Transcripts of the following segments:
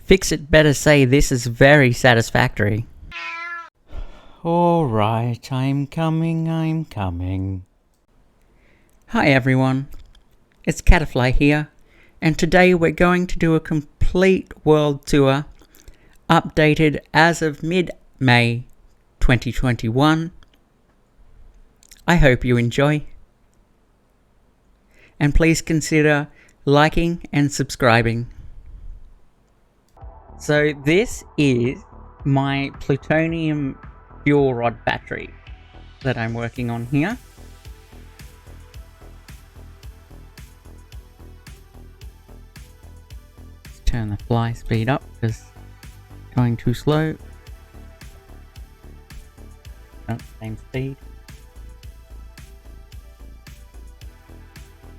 Fix It better say this is very satisfactory. Alright, I'm coming. Hi everyone, it's Catafly here, and today we're going to do a complete world tour, updated as of mid-May 2021. I hope you enjoy. And please consider liking and subscribing. So this is my plutonium fuel rod battery that I'm working on here. Let's turn the fly speed up because it's going too slow. Oh, same speed.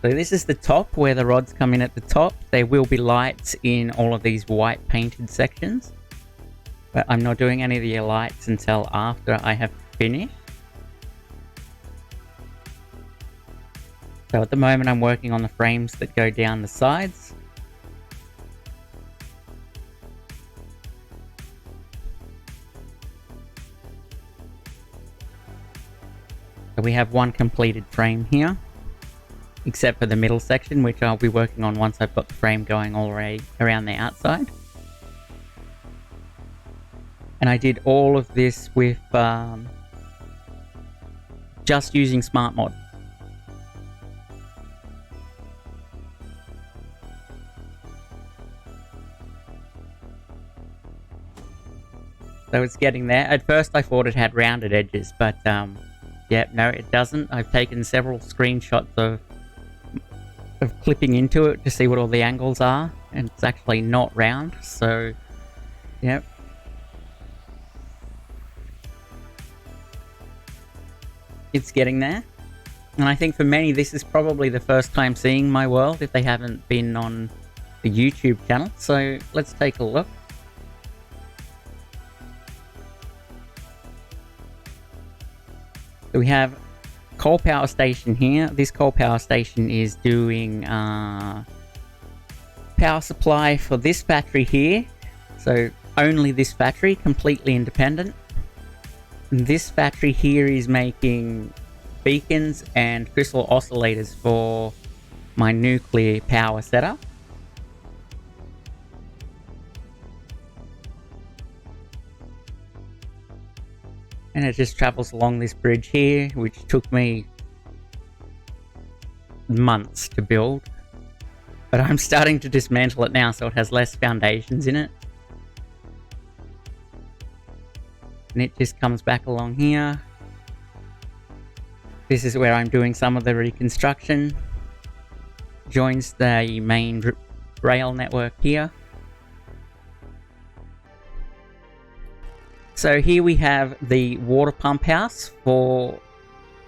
So this is the top where the rods come in at the top. There will be lights in all of these white painted sections, but I'm not doing any of the lights until after I have finished. So at the moment I'm working on the frames that go down the sides. So we have one completed frame here, except for the middle section, which I'll be working on once I've got the frame going all the way around the outside. And I did all of this with just using smart mod. So it's getting there. At first I thought it had rounded edges, but yeah, no, it doesn't. I've taken several screenshots of clipping into it to see what all the angles are, and it's actually not round, so yep. It's getting there, and I think for many this is probably the first time seeing my world if they haven't been on the YouTube channel, so let's take a look. So we have coal power station here. This coal power station is doing power supply for this factory here. So only this factory, completely independent. And this factory here is making beacons and crystal oscillators for my nuclear power setup. And it just travels along this bridge here, which took me months to build. But I'm starting to dismantle it now, so it has less foundations in it. And it just comes back along here. This is where I'm doing some of the reconstruction. Joins the main rail network here. So here we have the water pump house for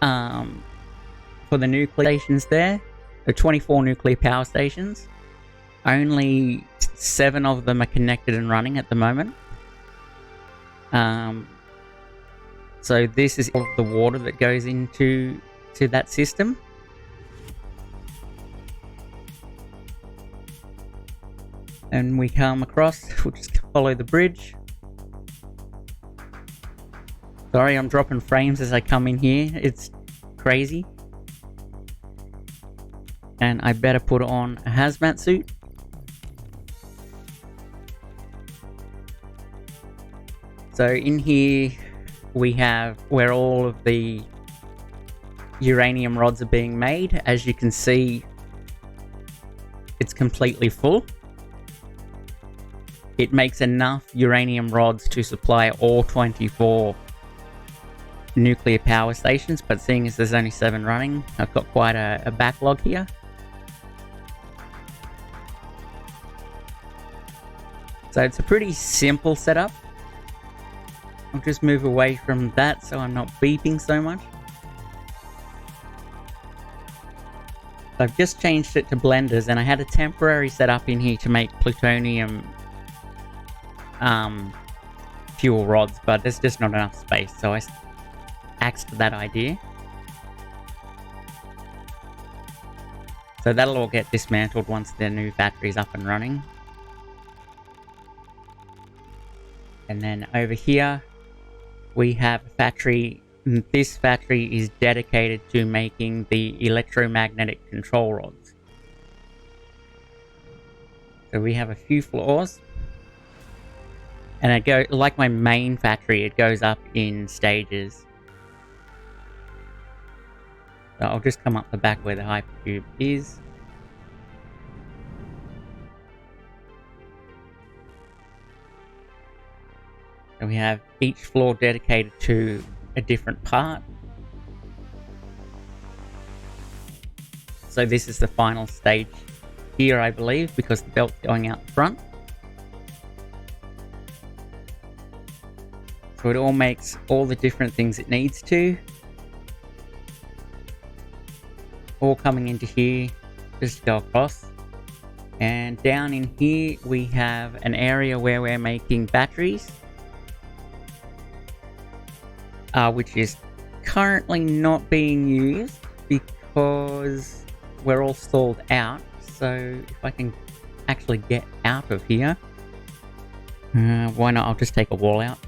the nuclear stations there. The 24 nuclear power stations. Only 7 of them are connected and running at the moment. So this is all of the water that goes into that system. And we come across, we'll just follow the bridge. Sorry, I'm dropping frames as I come in here. It's crazy. And I better put on a hazmat suit. So in here we have where all of the uranium rods are being made. As you can see, it's completely full. It makes enough uranium rods to supply all 24 nuclear power stations, but seeing as there's only 7 running, I've got quite a backlog here. So it's a pretty simple setup. I'll just move away from that so I'm not beeping so much. So I've just changed it to blenders, and I had a temporary setup in here to make plutonium fuel rods, but there's just not enough space, so I axed that idea. So that'll all get dismantled once the new factory's up and running. And then over here, we have a factory. This factory is dedicated to making the electromagnetic control rods. So we have a few floors. And it go like my main factory, it goes up in stages. So I'll just come up the back where the hypercube is. And we have each floor dedicated to a different part. So this is the final stage here, I believe, because the belt's going out the front. So it all makes all the different things it needs to. All coming into here, just to go across. And down in here, we have an area where we're making batteries. Which is currently not being used because we're all stalled out. So if I can actually get out of here, why not? I'll just take a wall out.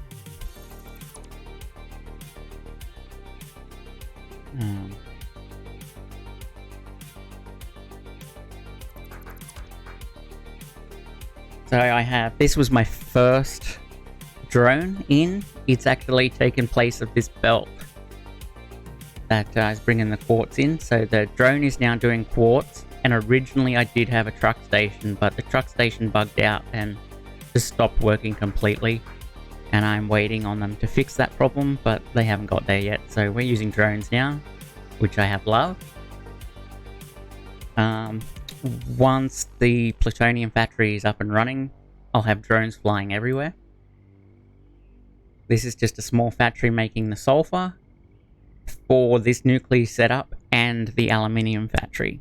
So I have, this was my first drone in. It's actually taken place of this belt that is bringing the quartz in. So the drone is now doing quartz, and originally I did have a truck station, but the truck station bugged out and just stopped working completely, and I'm waiting on them to fix that problem, but they haven't got there yet. So we're using drones now, which I have loved. Once the plutonium factory is up and running, I'll have drones flying everywhere. This is just a small factory making the sulfur for this nuclear setup and the aluminium factory.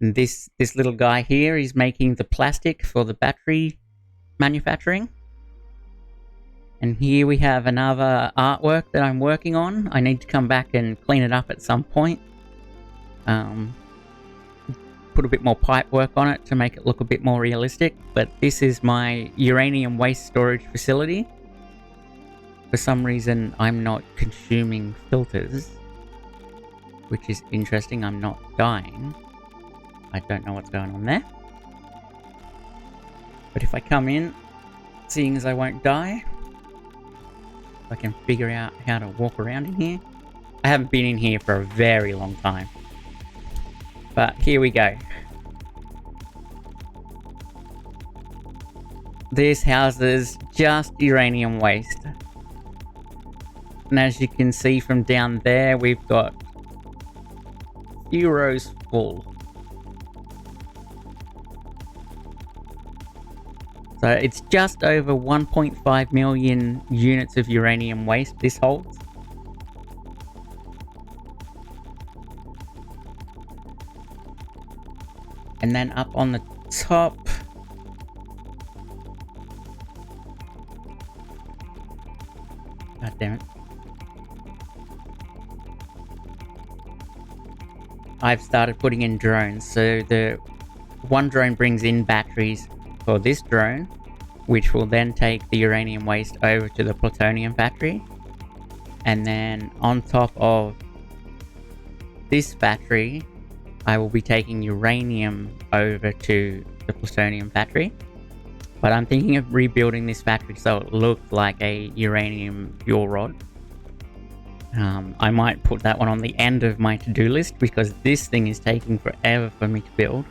And this little guy here is making the plastic for the battery manufacturing. And here we have another artwork that I'm working on. I need to come back and clean it up at some point. Put a bit more pipe work on it to make it look a bit more realistic. But this is my uranium waste storage facility. For some reason, I'm not consuming filters, which is interesting. I'm not dying. I don't know what's going on there. But if I come in, seeing as I won't die, I can figure out how to walk around in here. I haven't been in here for a very long time. But here we go. This houses just uranium waste. And as you can see from down there, we've got a few rows full. So it's just over 1.5 million units of uranium waste this holds. And then up on the top, god damn it, I've started putting in drones. So the one drone brings in batteries for this drone, which will then take the uranium waste over to the plutonium factory. And then on top of this factory, I will be taking uranium over to the plutonium factory. But I'm thinking of rebuilding this factory so it looks like a uranium fuel rod. I might put that one on the end of my to-do list because this thing is taking forever for me to build.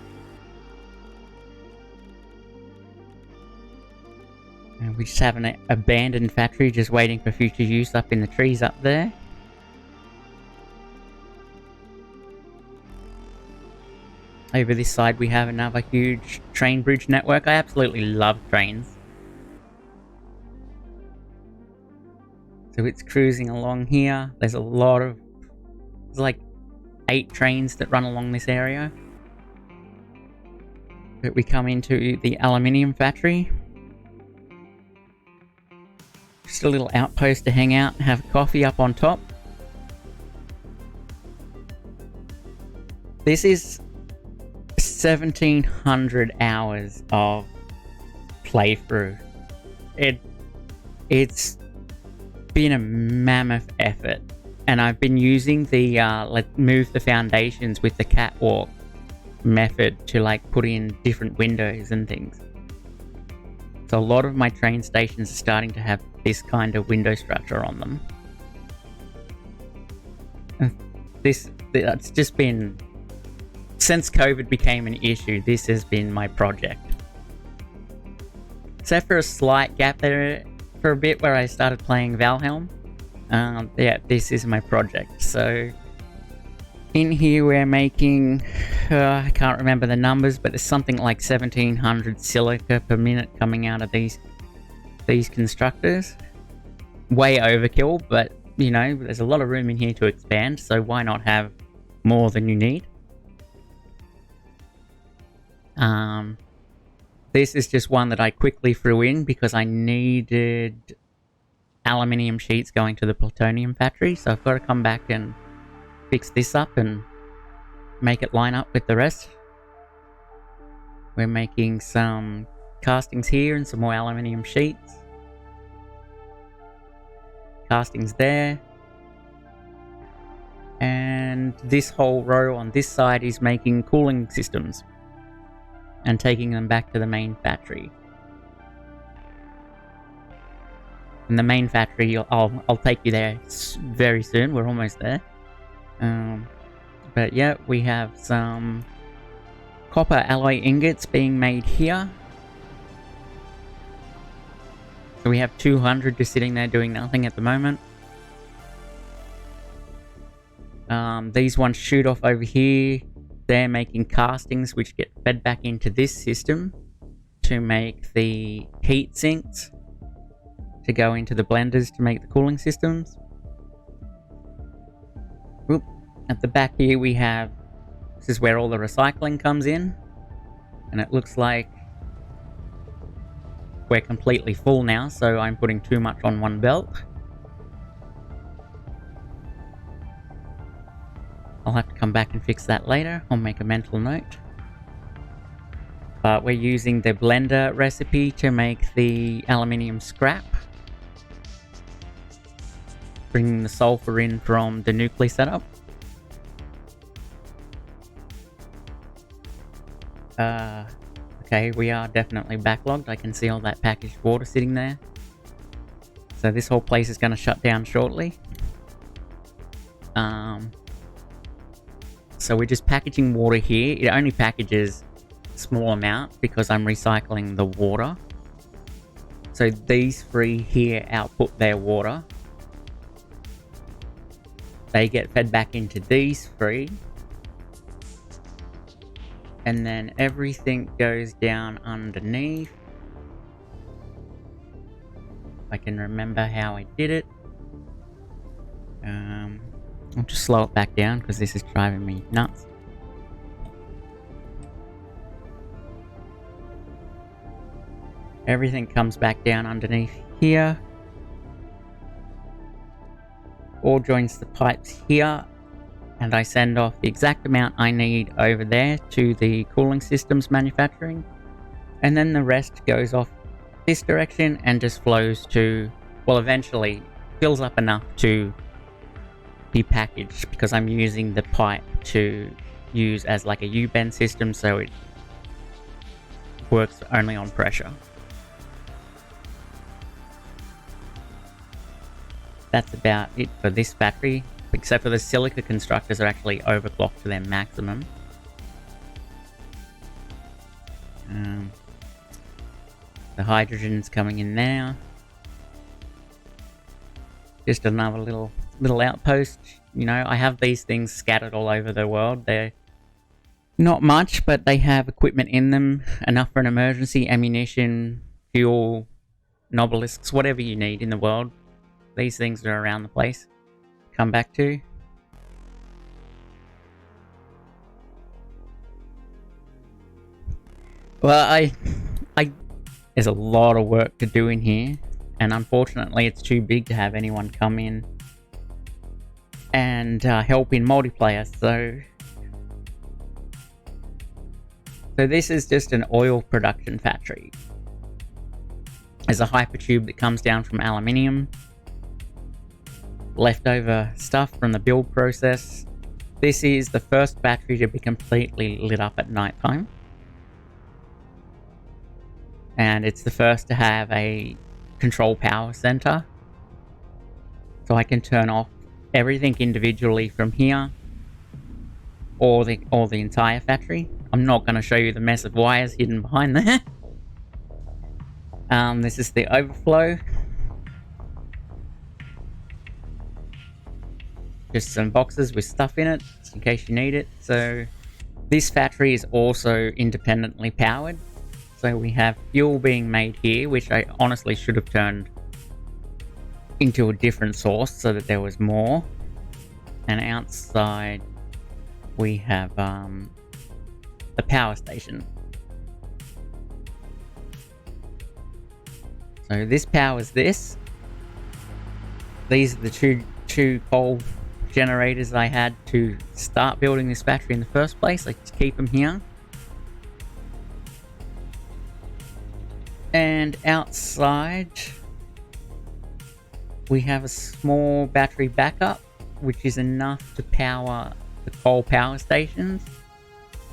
And we just have an abandoned factory just waiting for future use up in the trees up there. Over this side we have another huge train bridge network. I absolutely love trains. So it's cruising along here. There's like 8 trains that run along this area. But we come into the aluminium factory. Just a little outpost to hang out and have coffee up on top. 1,700 hours of playthrough. It's been a mammoth effort, and I've been using the move the foundations with the catwalk method to like put in different windows and things. So a lot of my train stations are starting to have this kind of window structure on them. It's just been, since COVID became an issue, this has been my project. Except for a slight gap there for a bit where I started playing Valhelm. Yeah, this is my project. So in here we're making, I can't remember the numbers, but there's something like 1,700 silica per minute coming out of these constructors. Way overkill, but you know, there's a lot of room in here to expand, so why not have more than you need? This is just one that I quickly threw in because I needed aluminium sheets going to the plutonium factory, so I've got to come back and fix this up and make it line up with the rest. We're making some castings here and some more aluminium sheets. Castings there. And this whole row on this side is making cooling systems and taking them back to the main factory. And the main factory, I'll take you there very soon. We're almost there. But yeah, we have some copper alloy ingots being made here. So we have 200 just sitting there doing nothing at the moment. These ones shoot off over here. They're making castings which get fed back into this system to make the heat sinks to go into the blenders to make the cooling systems. Oop. At the back here we have, this is where all the recycling comes in, and it looks like we're completely full now, so I'm putting too much on one belt. I'll have to come back and fix that later. I'll make a mental note. But we're using the blender recipe to make the aluminium scrap. Bringing the sulfur in from the nuclear setup. Okay, we are definitely backlogged. I can see all that packaged water sitting there. So this whole place is going to shut down shortly. So we're just packaging water here. It only packages a small amount because I'm recycling the water. So these three here output their water. They get fed back into these three. And then everything goes down underneath. If I can remember how I did it. I'll just slow it back down because this is driving me nuts. Everything comes back down underneath here. All joins the pipes here. And I send off the exact amount I need over there to the cooling systems manufacturing. And then the rest goes off this direction and just flows to, well, eventually fills up enough to be packaged because I'm using the pipe to use as like a U-bend system, so it works only on pressure. That's about it for this factory. Except for the silica constructors are actually overclocked to their maximum. The hydrogen's coming in now. Just another little outpost. You know, I have these things scattered all over the world. They're not much, but they have equipment in them. Enough for an emergency, ammunition, fuel, nobelisks, whatever you need in the world. These things are around the place. Come back to. Well, there's a lot of work to do in here, and unfortunately it's too big to have anyone come in and help in multiplayer, so So this is just an oil production factory. There's a hypertube that comes down from aluminium. Leftover stuff from the build process. This is the first battery to be completely lit up at nighttime. And it's the first to have a control power center. So I can turn off everything individually from here. Or the entire factory. I'm not going to show you the mess of wires hidden behind there. This is the overflow. Just some boxes with stuff in it, just in case you need it. So this factory is also independently powered. So we have fuel being made here, which I honestly should have turned into a different source so that there was more. And outside we have the power station. So this powers this. These are the two coal generators I had to start building this factory in the first place. I just keep them here. And outside we have a small battery backup, which is enough to power the coal power stations,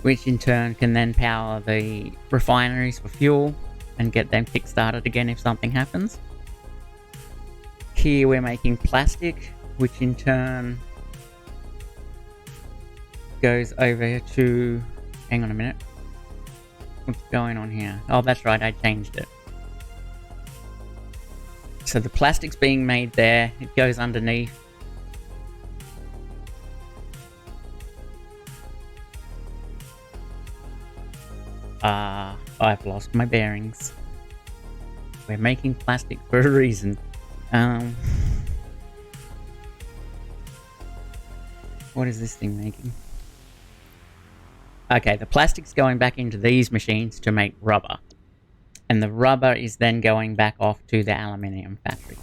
which in turn can then power the refineries for fuel and get them kick-started again if something happens. Here we're making plastic, which in turn goes over to... Hang on a minute. What's going on here? Oh, that's right, I changed it. So the plastic's being made there, it goes underneath. I've lost my bearings. We're making plastic for a reason. What is this thing making? Okay, the plastic's going back into these machines to make rubber. And the rubber is then going back off to the aluminium factory.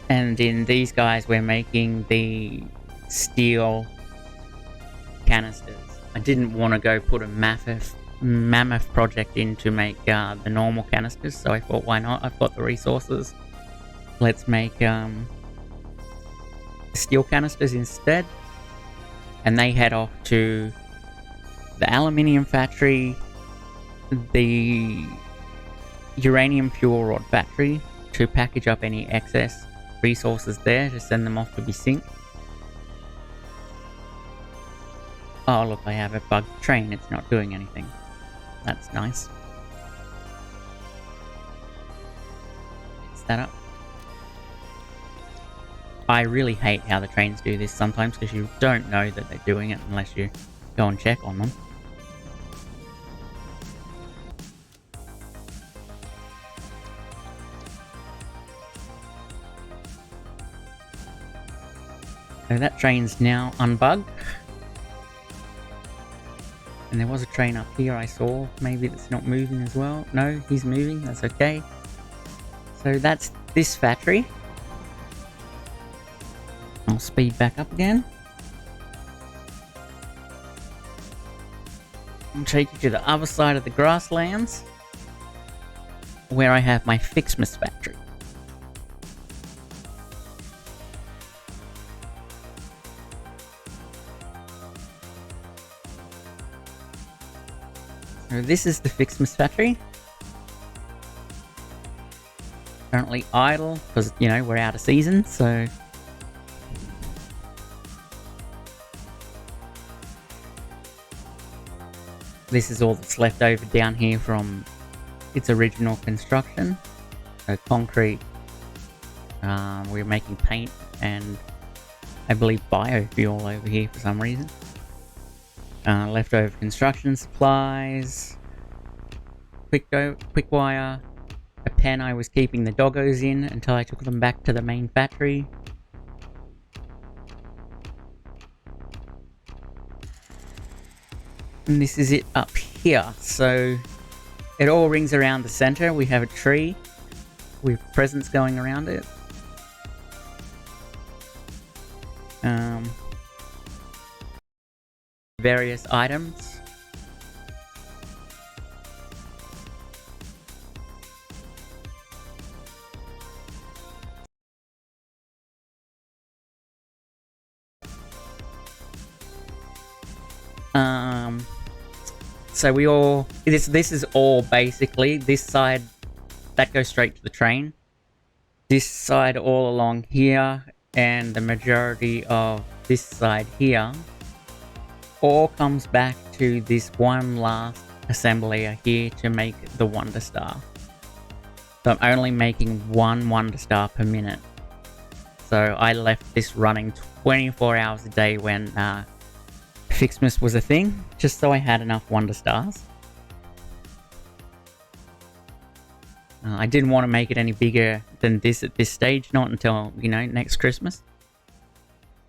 And in these guys, we're making the steel canisters. I didn't want to go put a mammoth project in to make the normal canisters, so I thought, why not? I've got the resources. Let's make steel canisters instead. And they head off to the aluminium factory, the uranium fuel rod factory, to package up any excess resources there to send them off to be synced. Oh look, I have a bugged train, it's not doing anything. That's nice. Fix that up. I really hate how the trains do this sometimes, because you don't know that they're doing it unless you go and check on them. So that train's now unbugged. And there was a train up here I saw. Maybe it's not moving as well. No, he's moving. That's okay. So that's this factory. I'll speed back up again. I'll take you to the other side of the grasslands, where I have my Fixmas Factory. So this is the Fixmas Factory. Currently idle, because, you know, we're out of season, so... This is all that's left over down here from its original construction. So concrete, we're making paint, and I believe biofuel over here for some reason. Leftover construction supplies, quick wire, a pen I was keeping the doggos in until I took them back to the main factory. And this is it up here. So it all rings around the center. We have a tree with presents going around it. Various items So we all... This is all basically... This side, that goes straight to the train. This side all along here, and the majority of this side here, all comes back to this one last assembler here to make the Wonder Star. So I'm only making one Wonder Star per minute. So I left this running 24 hours a day when Fixmas was a thing, just so I had enough Wonder Stars. I didn't want to make it any bigger than this at this stage, not until, you know, next Christmas.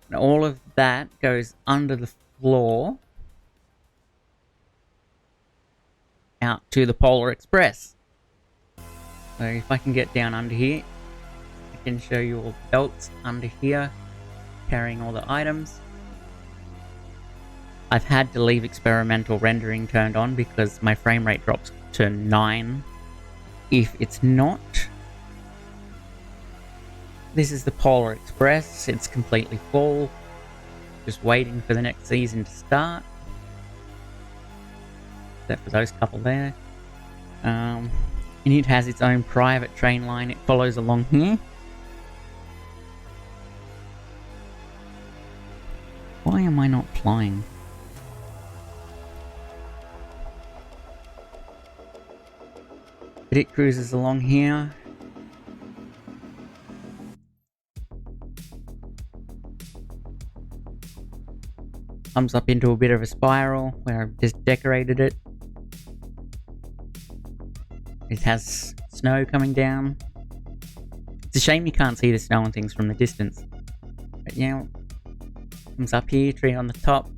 And all of that goes under the floor out to the Polar Express. So if I can get down under here, I can show you all the belts under here, carrying all the items. I've had to leave experimental rendering turned on because my frame rate drops to 9 if it's not. This is the Polar Express. It's completely full. Just waiting for the next season to start. Except for those couple there. And it has its own private train line. It follows along here. Why am I not flying? It cruises along here. Comes up into a bit of a spiral where I've just decorated it. It has snow coming down. It's a shame you can't see the snow and things from the distance. But yeah, comes up here, tree on the top.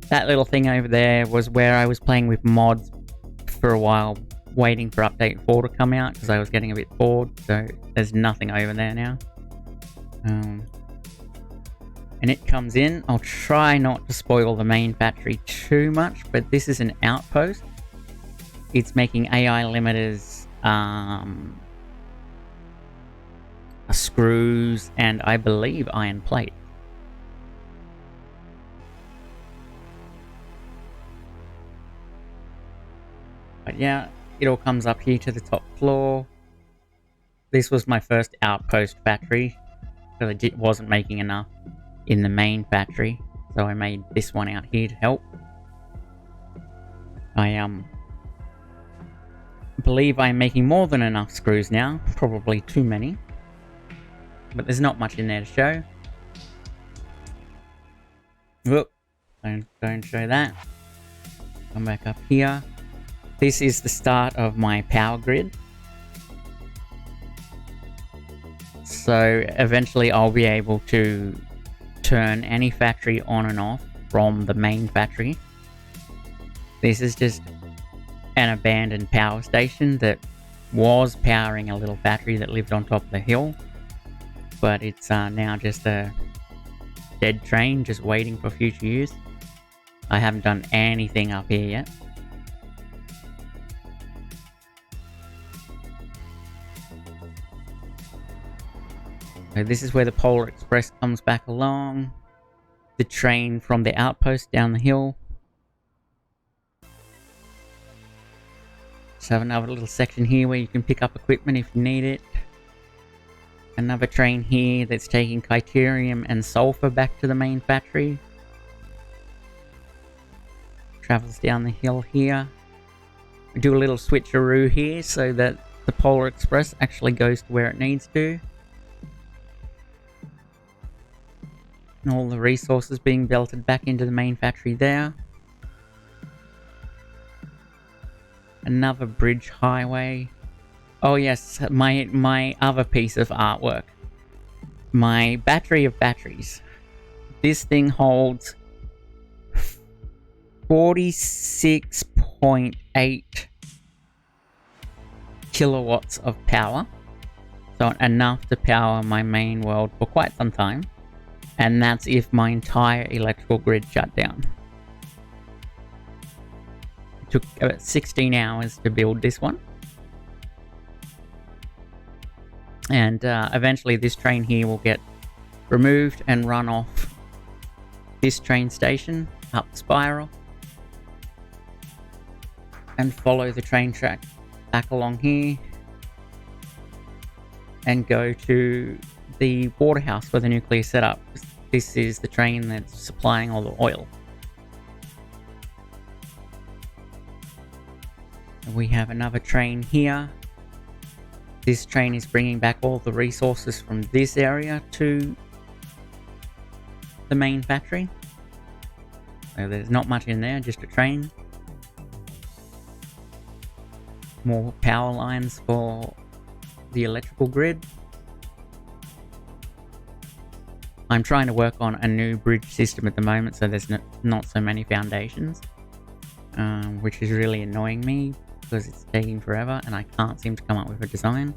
That little thing over there was where I was playing with mods for a while, waiting for update 4 to come out because I was getting a bit bored. So there's nothing over there now. And it comes in. I'll try not to spoil the main factory too much, but this is an outpost. It's making AI limiters, screws, and I believe iron plate. But yeah, it all comes up here to the top floor. This was my first outpost factory because I wasn't making enough in the main factory, so I made this one out here to help. I believe I'm making more than enough screws now, probably too many, but there's not much in there to show. Whoop, don't show that. Come back up here. This is the start of my power grid. So eventually I'll be able to turn any factory on and off from the main factory. This is just an abandoned power station that was powering a little factory that lived on top of the hill, but it's now just a dead train just waiting for future use. I haven't done anything up here yet. So this is where the Polar Express comes back along. The train from the outpost down the hill. Just have another little section here where you can pick up equipment if you need it. Another train here that's taking Criterium and Sulfur back to the main factory. Travels down the hill here. We do a little switcheroo here so that the Polar Express actually goes to where it needs to. And all the resources being belted back into the main factory there. Another bridge highway. Oh yes, my other piece of artwork. My battery of batteries. This thing holds 46.8 kilowatts of power. So enough to power my main world for quite some time. And that's if my entire electrical grid shut down. It took about 16 hours to build this one. And eventually this train here will get removed and run off this train station up the spiral. and follow the train track back along here and go to the waterhouse for the nuclear setup. This is the train that's supplying all the oil. We have another train here. This train is bringing back all the resources from this area to the main factory. So there's not much in there, just a train. More power lines for the electrical grid. I'm trying to work on a new bridge system at the moment, so there's not so many foundations, which is really annoying me because it's taking forever and I can't seem to come up with a design.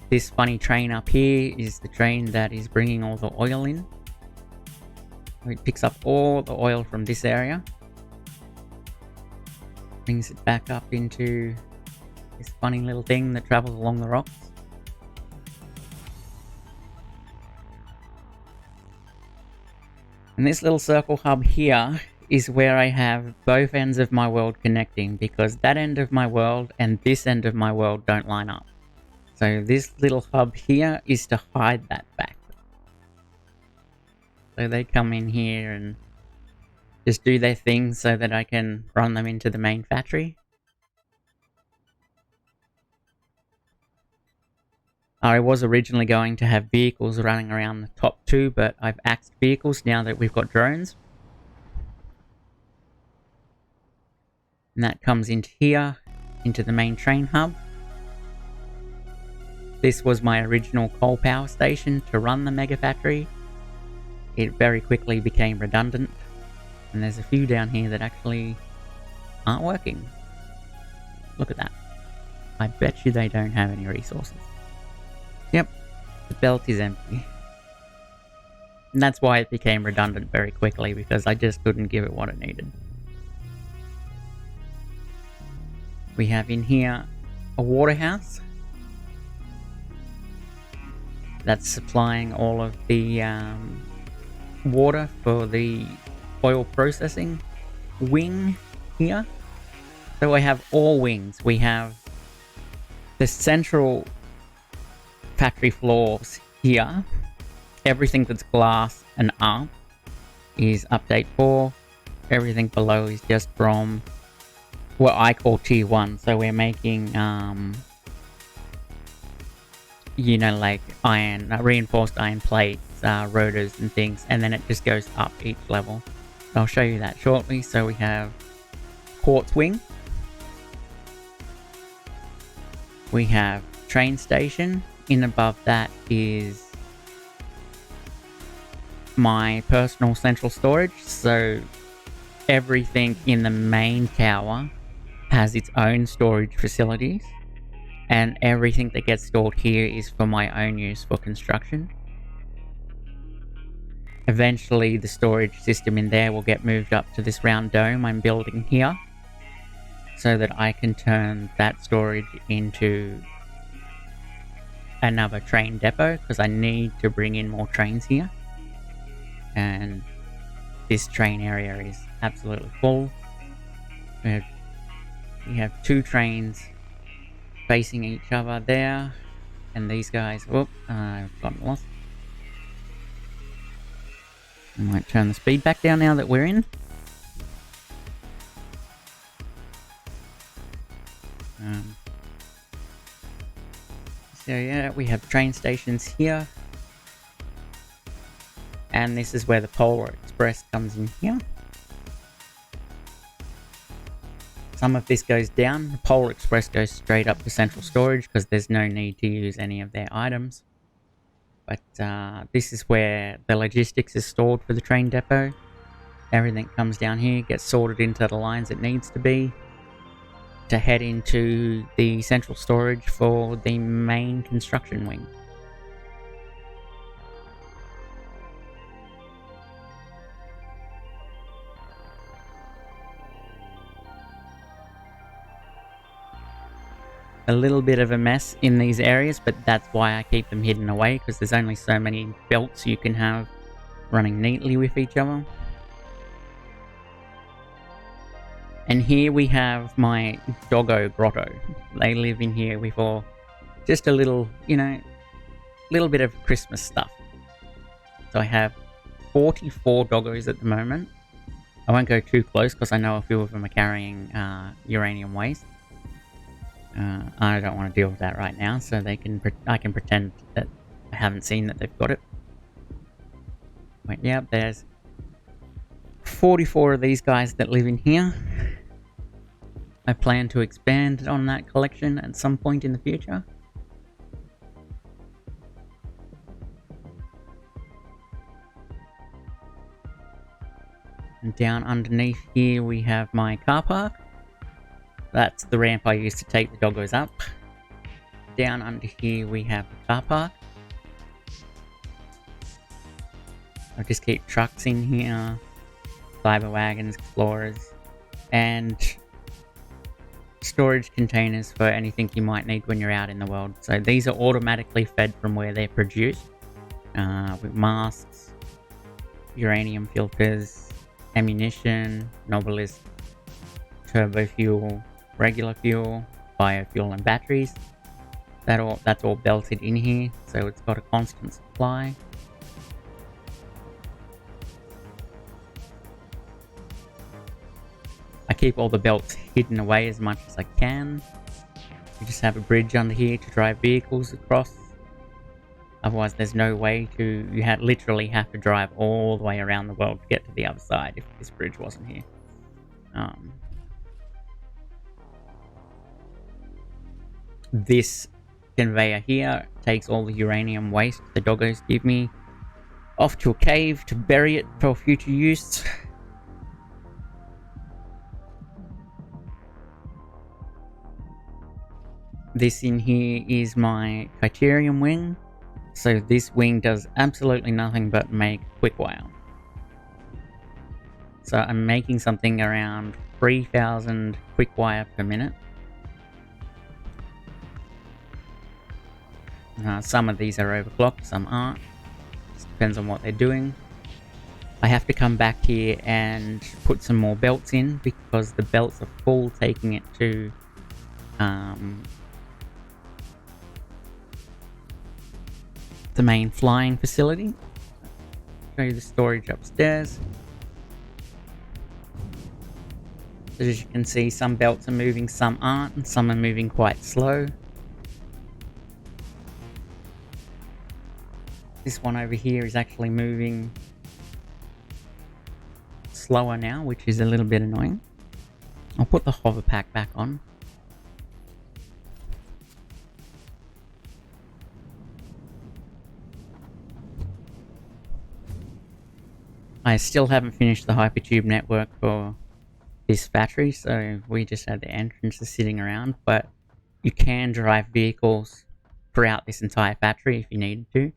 This funny train up here is the train that is bringing all the oil in. It picks up all the oil from this area, brings it back up into this funny little thing that travels along the rocks. And this little circle hub here is where I have both ends of my world connecting, because that end of my world and this end of my world don't line up. So this little hub here is to hide that fact. So they come in here and just do their thing so that I can run them into the main factory. I was originally going to have vehicles running around the top two, but I've axed vehicles now that we've got drones. And that comes into here, into the main train hub. This was my original coal power station to run the mega factory. It very quickly became redundant. And there's a few down here that actually aren't working. Look at that. I bet you they don't have any resources. Yep, the belt is empty. And that's why it became redundant very quickly, because I just couldn't give it what it needed. We have in here a waterhouse that's supplying all of the water for the oil processing wing here. So I have all wings. We have the central factory floors here. Everything that's glass and up is update 4. Everything below is just from what I call tier 1. So we're making you know, like iron, reinforced iron plates, rotors and things, and then it just goes up each level. I'll show you that shortly. So we have quartz wing. We have train station. In above that is my personal central storage. So everything in the main tower has its own storage facilities, and everything that gets stored here is for my own use for construction. Eventually the storage system in there will get moved up to this round dome I'm building here, so that I can turn that storage into another train depot, because I need to bring in more trains here. And this train area is absolutely full. We have 2 trains facing each other there, and these guys, whoop, I've gotten lost. I might turn the speed back down now that we're in. So yeah, we have train stations here. And this is where the Polar Express comes in here. Some of this goes down. The Polar Express goes straight up to central storage because there's no need to use any of their items. But this is where the logistics is stored for the train depot. Everything comes down here, gets sorted into the lines it needs to be, to head into the central storage for the main construction wing. A little bit of a mess in these areas, but that's why I keep them hidden away, because there's only so many belts you can have running neatly with each other. And here we have my doggo grotto. They live in here before just a little, you know, little bit of Christmas stuff. So I have 44 doggos at the moment. I won't go too close because I know a few of them are carrying uranium waste. I don't want to deal with that right now, so I can pretend that I haven't seen that they've got it. But yeah, there's 44 of these guys that live in here. I plan to expand on that collection at some point in the future. And down underneath here we have my car park. That's the ramp I use to take the doggos up. Down under here we have the car park. I'll just keep trucks in here, cyber wagons, explorers, and storage containers for anything you might need when you're out in the world. So these are automatically fed from where they're produced, with masks, uranium filters, ammunition, Nobilis, turbo fuel, regular fuel, biofuel and batteries. That's all belted in here, so it's got a constant supply. I keep all the belts hidden away as much as I can. You just have a bridge under here to drive vehicles across. Otherwise there's no way to... You literally have to drive all the way around the world to get to the other side if this bridge wasn't here. This conveyor here takes all the uranium waste the doggos give me off to a cave to bury it for future use. This in here is my Criterium Wing. So this wing does absolutely nothing but make quick wire. So I'm making something around 3,000 quick wire per minute. Some of these are overclocked, some aren't. Just depends on what they're doing. I have to come back here and put some more belts in because the belts are full, taking it to the main flying facility. Show you the storage upstairs. As you can see, some belts are moving, some aren't, and some are moving quite slow. This one over here is actually moving slower now, which is a little bit annoying. I'll put the hover pack back on. I still haven't finished the hypertube network for this factory, so we just had the entrances sitting around, but you can drive vehicles throughout this entire factory if you needed to.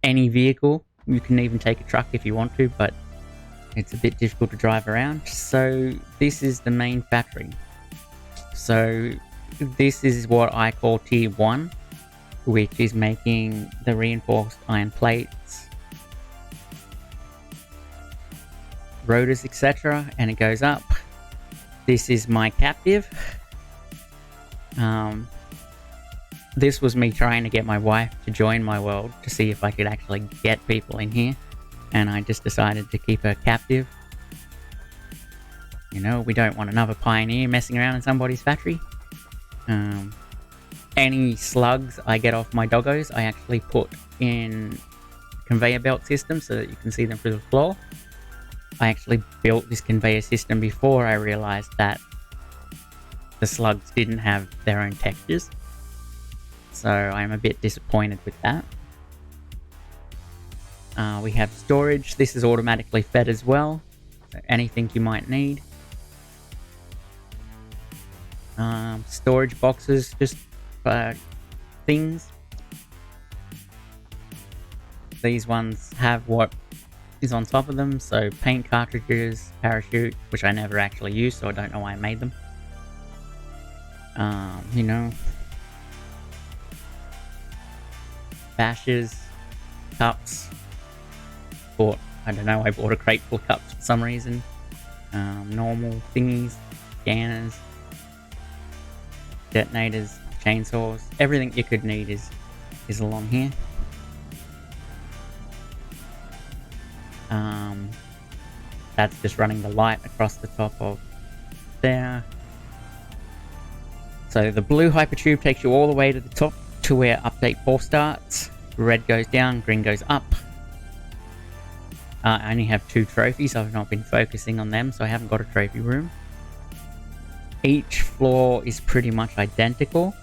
Any vehicle, you can even take a truck if you want to, but it's a bit difficult to drive around. So this is the main factory. So this is what I call tier 1, which is making the reinforced iron plates, rotors, etc., and it goes up. This is my captive. This was me trying to get my wife to join my world to see if I could actually get people in here, and I just decided to keep her captive. You know, we don't want another pioneer messing around in somebody's factory. Any slugs I get off my doggos, I actually put in conveyor belt system so that you can see them through the floor. I actually built this conveyor system before I realized that the slugs didn't have their own textures. So I'm a bit disappointed with that. We have storage. This is automatically fed as well. So anything you might need. Storage boxes, just things. These ones have what is on top of them. So paint cartridges, parachute, which I never actually used, so I don't know why I made them. You know, bashes, cups. I don't know, I bought a crate full of cups for some reason. normal thingies, scanners, detonators, chainsaws, everything you could need is along here. That's just running the light across the top of there. So the blue hypertube takes you all the way to the top to where update 4 starts. Red goes down, green goes up. I only have 2 trophies. I've not been focusing on them, so I haven't got a trophy room. Each floor is pretty much identical,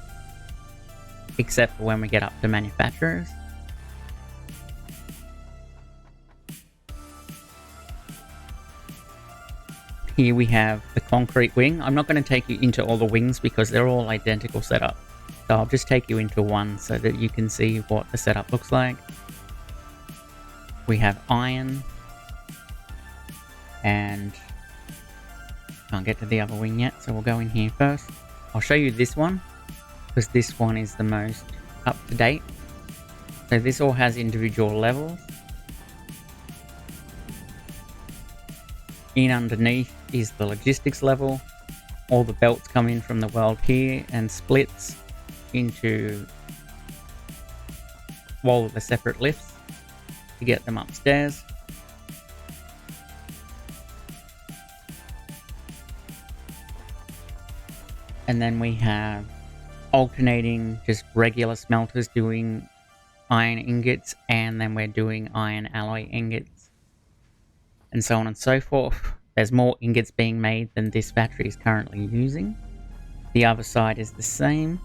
except for when we get up to manufacturers. Here we have the concrete wing. I'm not going to take you into all the wings because they're all identical setup. So I'll just take you into one so that you can see what the setup looks like. We have iron. And can't get to the other wing yet, so we'll go in here first. I'll show you this one because this one is the most up to date. So this all has individual levels. In underneath is the logistics level. All the belts come in from the world here and splits into all of the separate lifts to get them upstairs. And then we have alternating just regular smelters doing iron ingots, and then we're doing iron alloy ingots, and so on and so forth. There's more ingots being made than this factory is currently using. The other side is the same.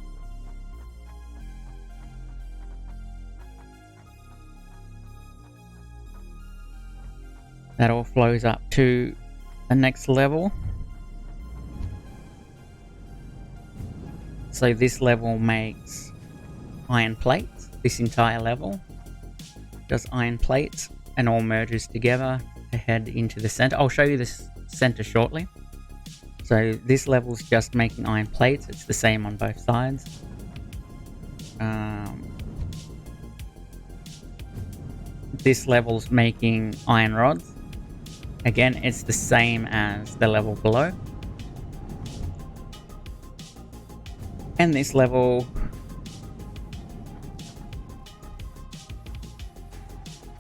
That all flows up to the next level. So this level makes iron plates. This entire level does iron plates and all merges together to head into the center. I'll show you this center shortly. So this level's just making iron plates. It's the same on both sides. This level's making iron rods. Again, it's the same as the level below. And this level,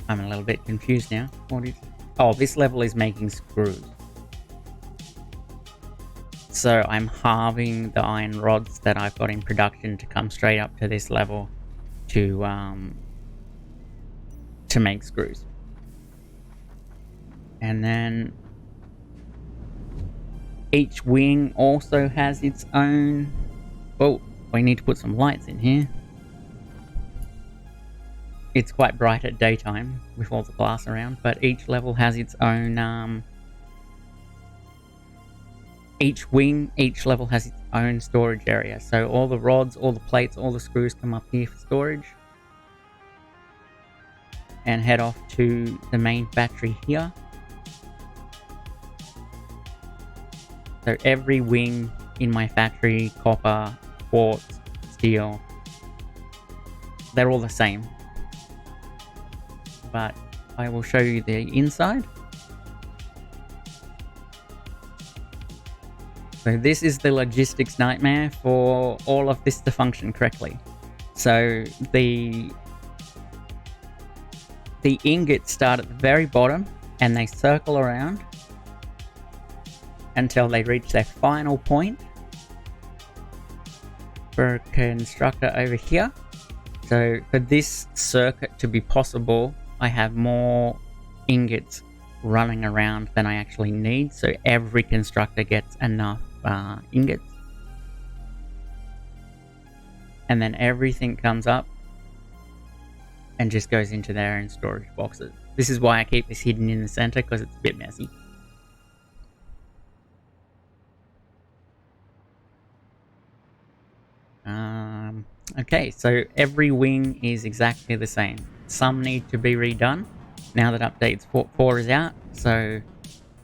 I'm a little bit confused now. This level is making screws. So I'm halving the iron rods that I've got in production to come straight up to this level to make screws. And then each wing also has its own. Oh, we need to put some lights in here. It's quite bright at daytime with all the glass around, but each level has its own, each level has its own storage area. So all the rods, all the plates, all the screws come up here for storage and head off to the main factory here. So every wing in my factory, copper, quartz, steel, they're all the same. But I will show you the inside. So this is the logistics nightmare for all of this to function correctly. So the ingots start at the very bottom and they circle around until they reach their final point for a constructor over here. So for this circuit to be possible, I have more ingots running around than I actually need, so every constructor gets enough ingots. And then everything comes up and just goes into their own storage boxes. This is why I keep this hidden in the center, because it's a bit messy. Okay, so every wing is exactly the same. Some need to be redone now that update 4 is out, so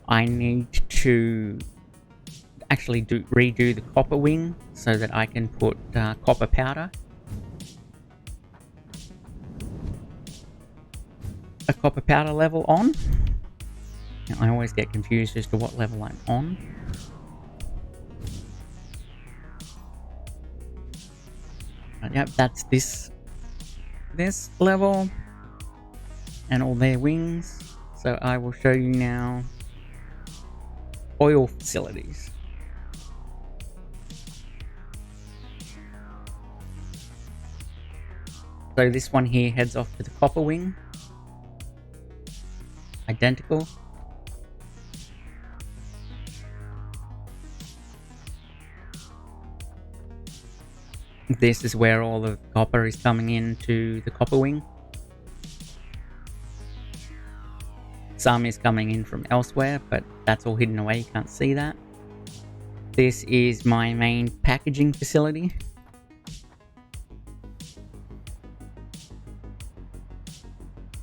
I need to actually redo the copper wing so that I can put copper powder. A copper powder level on, I always get confused as to what level I'm on. But yep, that's this level and all their wings. So I will show you now oil facilities. So this one here heads off to the copper wing. Identical. This is where all the copper is coming into the copper wing. Some is coming in from elsewhere, but that's all hidden away, you can't see that. This is my main packaging facility.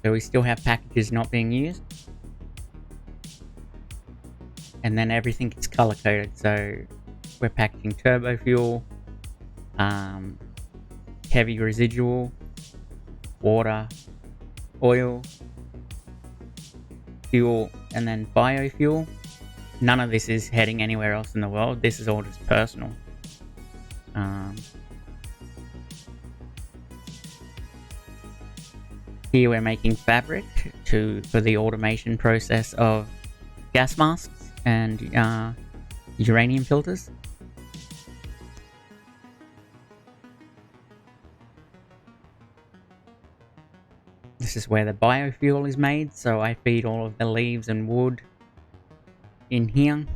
So we still have packages not being used. And then everything is color coded, so we're packaging turbo fuel, heavy residual, water, oil, fuel, and then biofuel. None of this is heading anywhere else in the world. This is all just personal. Here we're making fabric for the automation process of gas masks and uranium filters. This is where the biofuel is made, so I feed all of the leaves and wood in here.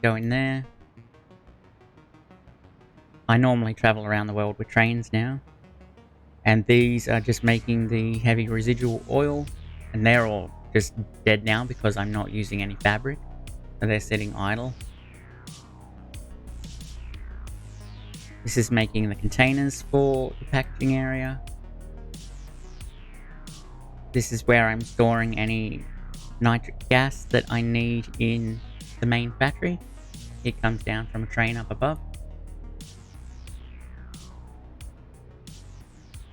Go in there. I normally travel around the world with trains now. And these are just making the heavy residual oil, and they're all just dead now because I'm not using any fabric, so they're sitting idle. This is making the containers for the packaging area. This is where I'm storing any nitric gas that I need in the main factory. It comes down from a train up above.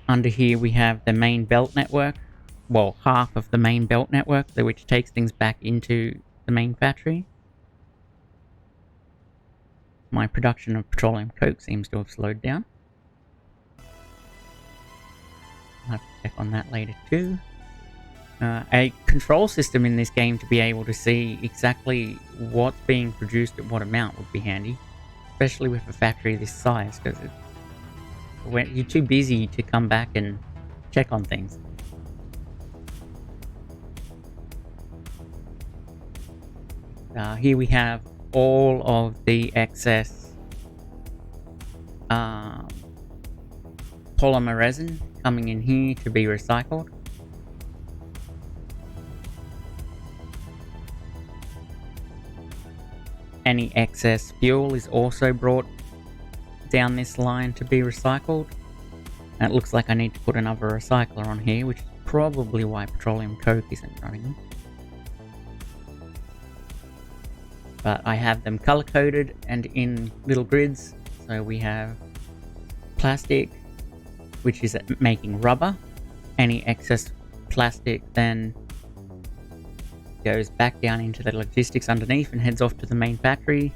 Under here we have the main belt network, well, half of the main belt network, which takes things back into the main factory. My production of petroleum coke seems to have slowed down. I'll have to check on that later too. A control system in this game to be able to see exactly what's being produced at what amount would be handy, especially with a factory this size, because you're too busy to come back and check on things. Here we have all of the excess polymer resin coming in here to be recycled. Any excess fuel is also brought down this line to be recycled. And it looks like I need to put another recycler on here, which is probably why petroleum coke isn't running. But I have them color coded and in little grids. So we have plastic, which is making rubber. Any excess plastic then goes back down into the logistics underneath and heads off to the main factory.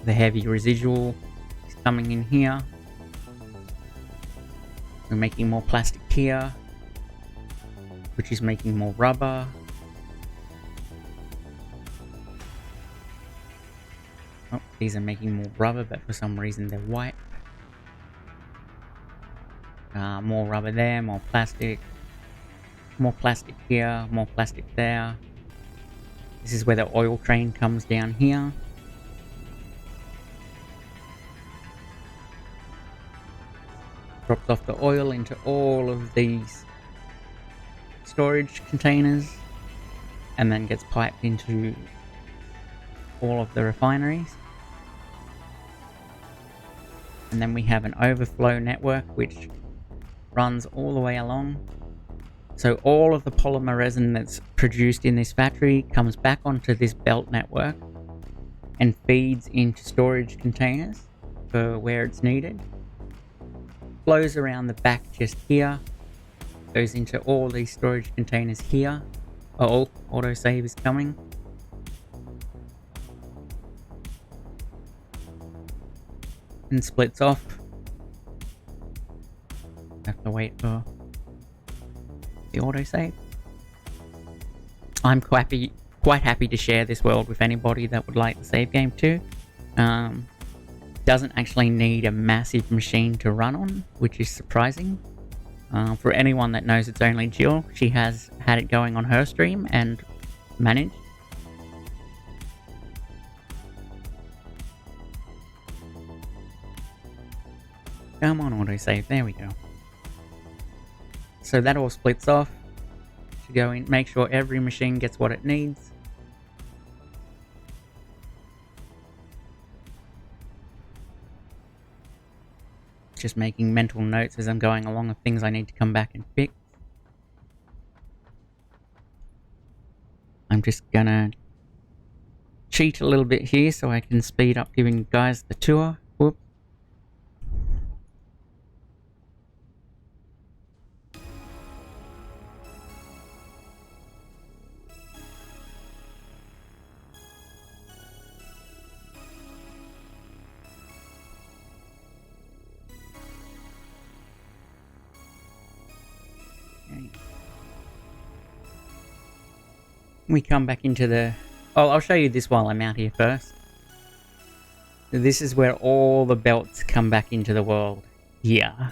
The heavy residual is coming in here. We're making more plastic here, which is making more rubber. Oh, these are making more rubber, but for some reason they're white. More rubber there, more plastic here, more plastic there. This is where the oil train comes down here. Drops off the oil into all of these storage containers and then gets piped into all of the refineries. And then we have an overflow network which runs all the way along. So all of the polymer resin that's produced in this factory comes back onto this belt network and feeds into storage containers for where it's needed. flows around the back just here. Goes into all these storage containers here. Oh, autosave is coming. And splits off. Have to wait for the autosave. I'm quite happy to share this world with anybody that would like the save game too. Doesn't actually need a massive machine to run on, which is surprising. For anyone that knows it's only Jill, she has had it going on her stream and managed. Come on, autosave, there we go. So that all splits off. To go in, make sure every machine gets what it needs. Just making mental notes as I'm going along of things I need to come back and fix. I'm just gonna cheat a little bit here so I can speed up giving you guys the tour. Whoop. We come back into the... Oh, I'll show you this while I'm out here first. This is where all the belts come back into the world. Yeah.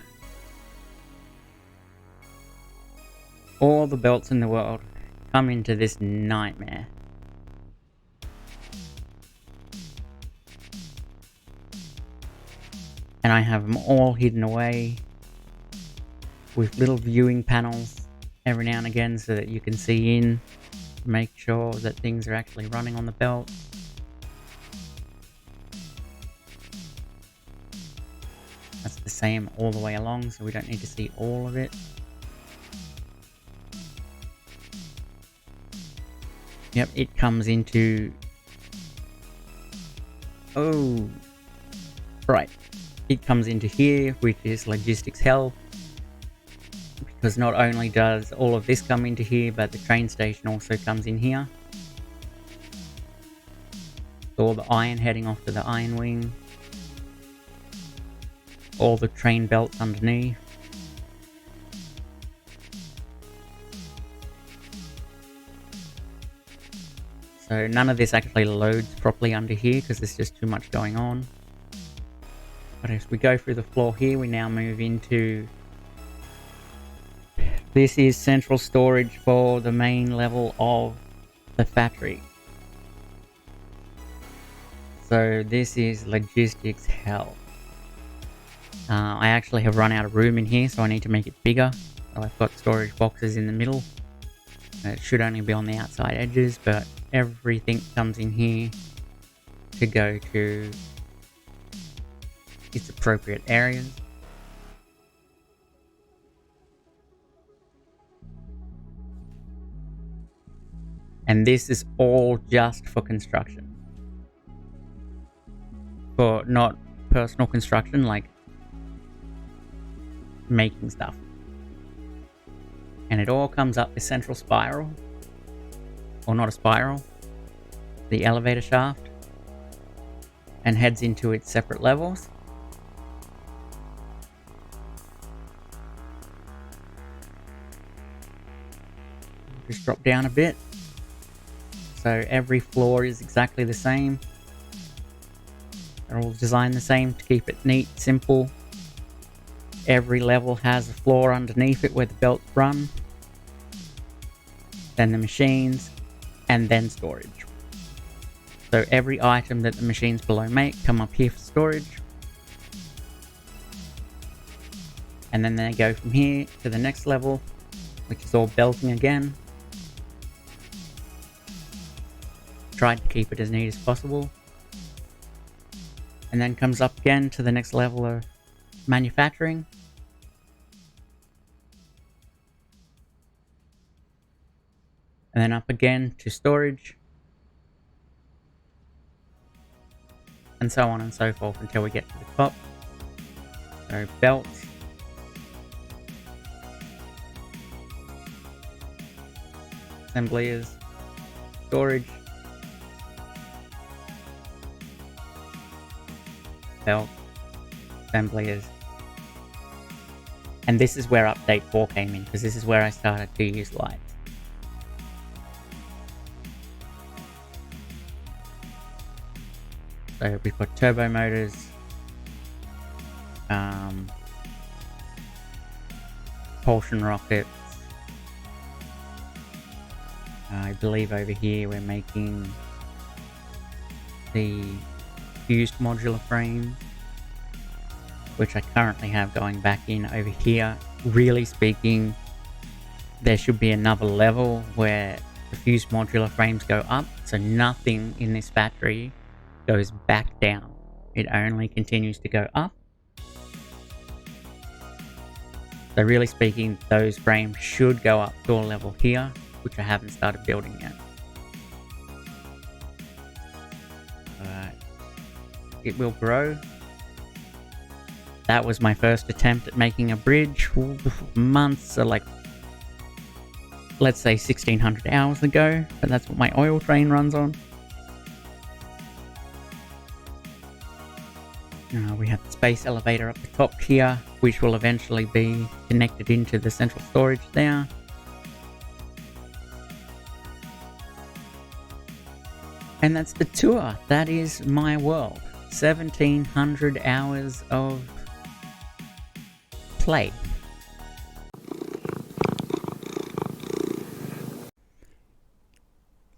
All the belts in the world come into this nightmare. And I have them all hidden away with little viewing panels every now and again so that you can see in. Make sure that things are actually running on the belt. That's the same all the way along, so we don't need to see all of it. Yep, it comes into... Oh! Right. It comes into here, which is logistics hell. Because not only does all of this come into here, but the train station also comes in here. All the iron heading off to the iron wing. All the train belts underneath. So none of this actually loads properly under here because there's just too much going on. But as we go through the floor here, we now move into... This is central storage for the main level of the factory. So this is logistics hell. I actually have run out of room in here, so I need to make it bigger. So I've got storage boxes in the middle. It should only be on the outside edges, but everything comes in here to go to its appropriate areas. And this is all just for construction. For not personal construction, like making stuff. And it all comes up the central spiral. Or not a spiral. The elevator shaft. And heads into its separate levels. Just drop down a bit. So every floor is exactly the same. They're all designed the same to keep it neat, simple. Every level has a floor underneath it where the belts run. Then the machines, and then storage. So every item that the machines below make come up here for storage. And then they go from here to the next level, which is all belting again. Tried to keep it as neat as possible. And then comes up again to the next level of manufacturing. And then up again to storage. And so on and so forth until we get to the top. So belts, assemblies, storage, belt, assemblies. And this is where update 4 came in, because this is where I started to use lights. So we've got turbo motors, propulsion rockets. I believe over here we're making the fused modular frame, which I currently have going back in over here. Really speaking, there should be another level where the fused modular frames go up, so nothing in this factory goes back down. It only continues to go up. So really speaking, those frames should go up to a level here, which I haven't started building yet. It will grow. That was my first attempt at making a bridge months, or like, let's say 1600 hours ago, but that's what my oil train runs on. We have the space elevator up the top here, which will eventually be connected into the central storage there. And that's the tour. That is my world. 1700 hours of play.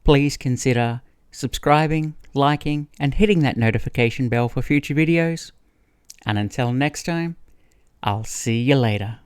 Please consider subscribing, liking, and hitting that notification bell for future videos. And until next time, I'll see you later.